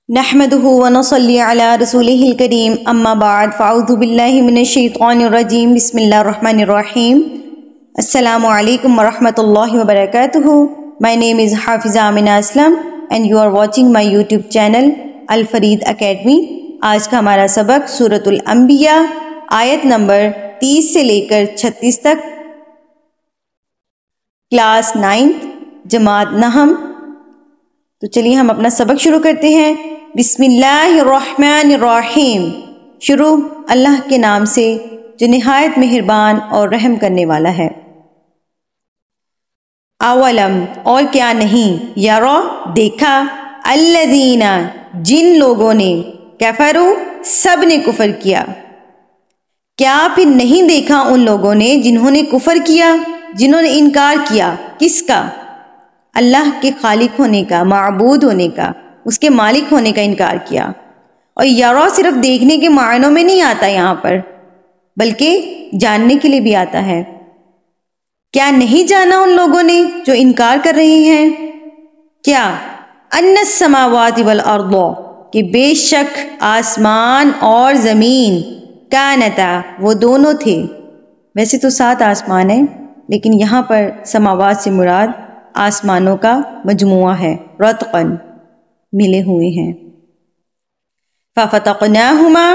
نحمدہ ونصلی علی رسولہ الکریم اما بعد فاعوذ باللہ من الشیطان الرجیم بسم اللہ الرحمن الرحیم السلام علیکم ورحمۃ اللہ وبرکاتہ. My name is Hafiza Amina Aslam and you are watching my YouTube channel Alfareed academy. آج کا ہمارا سبق سورۃ الانبیاء آیت نمبر 30 سے لے کر 36 تک، کلاس 9 جماعت نحم. تو چلیے ہم اپنا سبق شروع کرتے ہیں. بسم اللہ الرحمن الرحیم. شروع اللہ کے نام سے جو نہایت مہربان اور رحم کرنے والا ہے. اولم اور کیا نہیں، یرا دیکھا، الذین جن لوگوں نے، کفروا سب نے کفر کیا. کیا پھر نہیں دیکھا ان لوگوں نے جنہوں نے کفر کیا، جنہوں نے انکار کیا کس کا؟ اللہ کے خالق ہونے کا، معبود ہونے کا، اس کے مالک ہونے کا انکار کیا. اور یرا صرف دیکھنے کے معنوں میں نہیں آتا یہاں پر، بلکہ جاننے کے لیے بھی آتا ہے. کیا نہیں جانا ان لوگوں نے جو انکار کر رہے ہیں؟ کیا؟ ان السماوات والارض کہ بے شک آسمان اور زمین، کانتا وہ دونوں تھے. ویسے تو 7 آسمان ہیں، لیکن یہاں پر سماوات سے مراد آسمانوں کا مجموعہ ہے، رتقاً ملے ہوئے ہیں. فَفَتَقْنَاهُمَا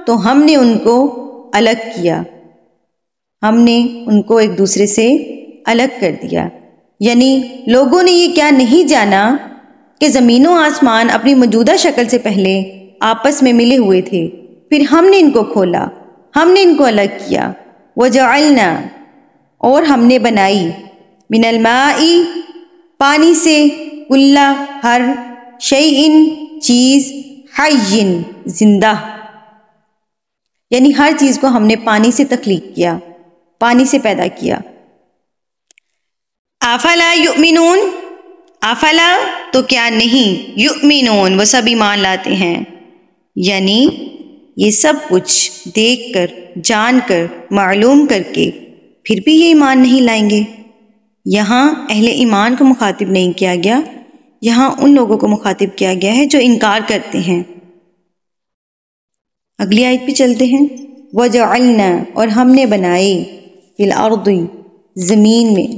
تو ہم نے ان کو الگ کیا، ہم نے ان کو ایک دوسرے سے الگ کر دیا. یعنی لوگوں نے یہ کیا نہیں جانا کہ زمین و آسمان اپنی موجودہ شکل سے پہلے آپس میں ملے ہوئے تھے، پھر ہم نے ان کو کھولا، ہم نے ان کو الگ کیا. وَجَعَلْنَا اور ہم نے بنائی، من الماء پانی سے، کلا ہر، شیئن چیز، حی زندہ، یعنی ہر چیز کو ہم نے پانی سے تخلیق کیا، پانی سے پیدا کیا. افلا یؤمنون افلا تو کیا نہیں، یؤمنون وہ سب ایمان لاتے ہیں. یعنی یہ سب کچھ دیکھ کر، جان کر، معلوم کر کے پھر بھی یہ ایمان نہیں لائیں گے. یہاں اہل ایمان کو مخاطب نہیں کیا گیا، یہاں ان لوگوں کو مخاطب کیا گیا ہے جو انکار کرتے ہیں. اگلی آیت پہ چلتے ہیں. وَجَعَلْنَا اور ہم نے بنائے، فِي الْأَرْضِ زمین میں،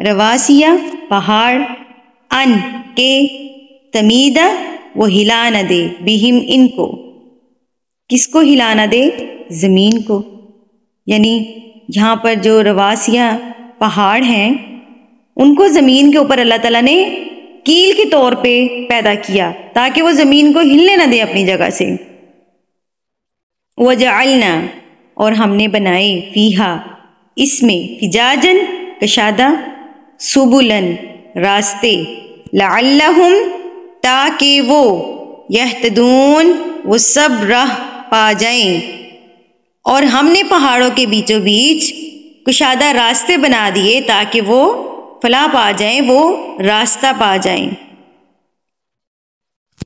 رواسیہ پہاڑ، ان کے، تمیدہ وہ ہلا نہ دے، بہم ان کو، کس کو ہلا نہ دے؟ زمین کو. یعنی یہاں پر جو رواسیہ پہاڑ ہیں ان کو زمین کے اوپر اللہ تعالیٰ نے کیل کے طور پہ پیدا کیا تاکہ وہ زمین کو ہلنے نہ دے اپنی جگہ سے. وَجَعَلْنَا اور ہم نے بنائے، فیہا اس میں، فجاجن کشادہ، سبلن راستے، لعلہم تاکہ وہ، یہتدون وہ سب راہ پا جائیں. اور ہم نے پہاڑوں کے بیچوں بیچ کشادہ راستے بنا دیے تاکہ وہ فلاح پا جائیں، وہ راستہ پا جائیں.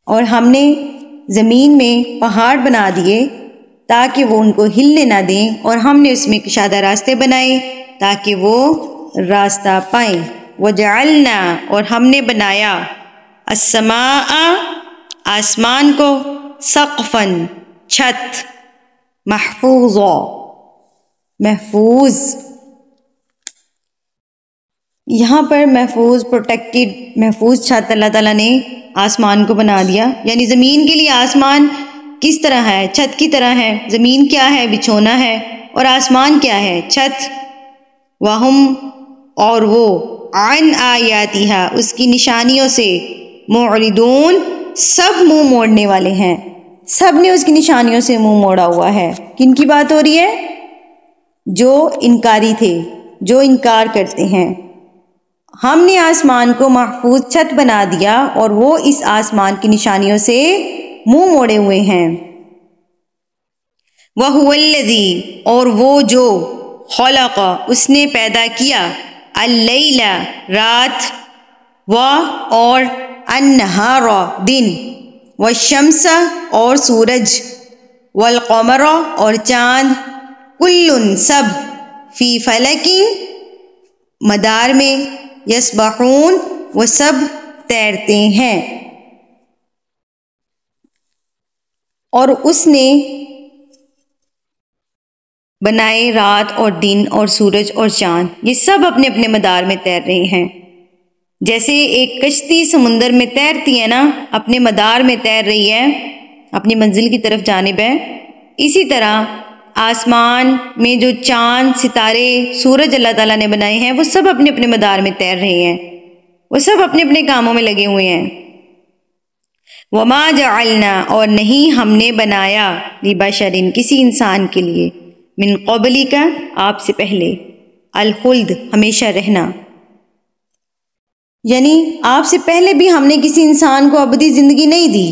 اور ہم نے زمین میں پہاڑ بنا دیے تاکہ وہ ان کو ہلنے نہ دیں، اور ہم نے اس میں کشادہ راستے بنائے تاکہ وہ راستہ پائیں. وَجَعَلْنَا اور ہم نے بنایا، السَّمَاءَ آسمان کو، سقفاً چھت، محفوظا محفوظ. یہاں پر محفوظ، پروٹیکٹڈ، محفوظ چھت اللہ تعالیٰ نے آسمان کو بنا دیا. یعنی زمین کے لیے آسمان کس طرح ہے؟ چھت کی طرح ہے. زمین کیا ہے؟ بچھونا ہے. اور آسمان کیا ہے؟ چھت. وَهُمْ اور وہ، عن آیاتہا اس کی نشانیوں سے، معرضون سب منہ موڑنے والے ہیں. سب نے اس کی نشانیوں سے منہ موڑا ہوا ہے. کن کی بات ہو رہی ہے؟ جو انکاری تھے، جو انکار کرتے ہیں. ہم نے آسمان کو محفوظ چھت بنا دیا اور وہ اس آسمان کی نشانیوں سے منہ موڑے ہوئے ہیں. وَهُوَ الَّذِي اور وہ جو، خلق اس نے پیدا کیا، اللیل رات، اور النہار دن، والشمس اور سورج، والقمر اور چاند، کل سب، فی فلک مدار میں، یسبحون وہ سب تیرتے ہیں. اور اس نے بنائے رات اور دن اور سورج اور چاند، یہ سب اپنے اپنے مدار میں تیر رہے ہیں۔ جیسے ایک کشتی سمندر میں تیرتی ہے نا، اپنے مدار میں تیر رہی ہے، اپنی منزل کی طرف جانب ہے، اسی طرح آسمان میں جو چاند، ستارے، سورج اللہ تعالیٰ نے بنائے ہیں وہ سب اپنے اپنے مدار میں تیر رہے ہیں، وہ سب اپنے اپنے کاموں میں لگے ہوئے ہیں۔ وما جعلنا، اور نہیں ہم نے بنایا، لبشر، کسی انسان کے لیے، من قبلک، آپ سے پہلے، الخلد، ہمیشہ رہنا، یعنی آپ سے پہلے بھی ہم نے کسی انسان کو ابدی زندگی نہیں دی۔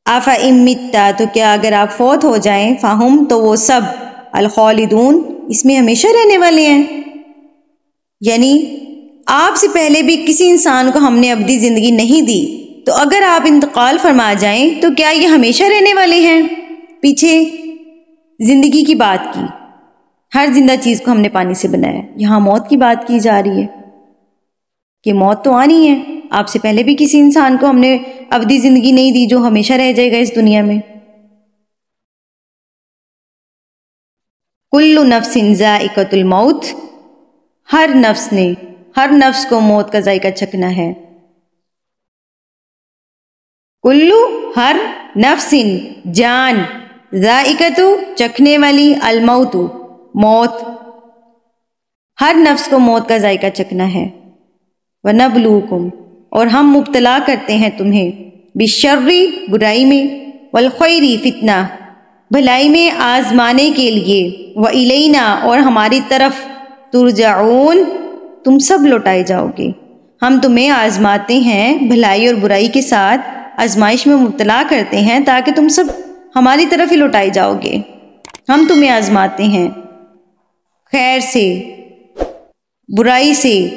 افإن مت، تو کیا اگر آپ فوت ہو جائیں، فہم، تو وہ سب، الخالدون، اس میں ہمیشہ رہنے والے ہیں۔ یعنی آپ سے پہلے بھی کسی انسان کو ہم نے ابدی زندگی نہیں دی، تو اگر آپ انتقال فرما جائیں تو کیا یہ ہمیشہ رہنے والے ہیں؟ پیچھے زندگی کی بات کی، ہر زندہ چیز کو ہم نے پانی سے بنایا، یہاں موت کی بات کی جا رہی ہے کہ موت تو آنی ہے۔ آپ سے پہلے بھی کسی انسان کو ہم نے ابدی زندگی نہیں دی جو ہمیشہ رہ جائے گا اس دنیا میں۔ کل نفس ذائقۃ الموت، ہر نفس کو موت کا ذائقہ چکھنا ہے۔ کلو، ہر، نفس، جان، ذائقۃ، چکھنے والی، الموت، موت، ہر نفس کو موت کا ذائقہ چکھنا ہے۔ وَنَبْلُوكُمْ، اور ہم مبتلا کرتے ہیں تمہیں، بالشر، برائی میں، والخیر، فتنہ، بھلائی میں آزمانے کے لیے، وَإِلَيْنَا، اور ہماری طرف، ترجعون، تم سب لوٹائے جاؤ گے۔ ہم تمہیں آزماتے ہیں، بھلائی اور برائی کے ساتھ آزمائش میں مبتلا کرتے ہیں تاکہ تم سب ہماری طرف ہی لوٹائے جاؤ گے۔ ہم تمہیں آزماتے ہیں خیر سے، برائی سے،